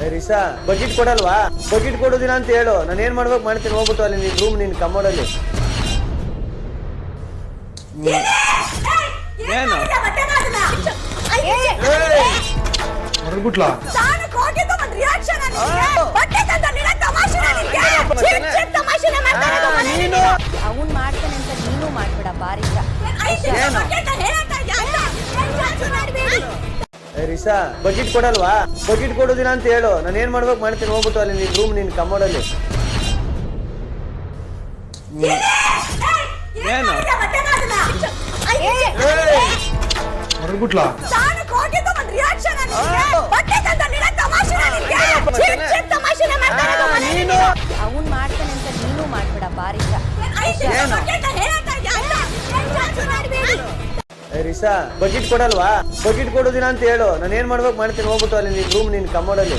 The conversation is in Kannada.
ರಿಸಾ ಬಕೆಟ್ ಕೊಡಲ್ವಾ? ಬಕೆಟ್ ಕೊಡೋದಿಲ್ಲ ಅಂತ ಹೇಳು, ನಾನು ಏನ್ ಮಾಡ್ಬೇಕು ಮಾಡ್ತೀನಿ. ಹೋಗ್ಬಿಟ್ಟು ಅಲ್ಲಿ ನಿನ್ ರೂಮ್ ನಿನ್ ಕಮೋಡಲ್ಲಿ ಏನು ಹೊರಗ್ಬಿಟ್ಲಾ? ಅವನ್ ಮಾಡ್ತಾನೆ ಅಂತ ನೀನು ಮಾಡ್ಬೇಡ ಬಾರಿಸ. ರಿಸಾ ಬಕೆಟ್ ಕೊಡಲ್ವಾ? ಬಕೆಟ್ ಕೊಡೋದಿಲ್ಲ ಅಂತ ಹೇಳು, ನಾನು ಏನ್ ಮಾಡ್ಬೇಕು ಮಾಡ್ತೀನಿ. ಹೋಗ್ಬಿಟ್ಟು ಅಲ್ಲಿ ನಿನ್ ರೂಮ್ ನಿನ್ ಕಮೋಡಲ್ಲಿ ಏನು ಹೊರಗ್ಬಿಟ್ಲಾ? ಅವನ್ ಮಾಡ್ತಾನೆ ಅಂತ ನೀನು ಮಾಡ್ಬೇಡ ಬಾರಿಸ. ರಿಸಾ ಬಕೆಟ್ ಕೊಡಲ್ವಾ? ಬಕೆಟ್ ಕೊಡೋದಿಲ್ಲ ಅಂತ ಹೇಳು, ನಾನು ಏನ್ ಮಾಡ್ಬೇಕು ಮಾಡ್ತೀನಿ. ಹೋಗ್ಬಿಟ್ಟು ಅಲ್ಲಿ ನಿನ್ ರೂಮ್ ನಿನ್ ಕಮೋಡಲ್ಲಿ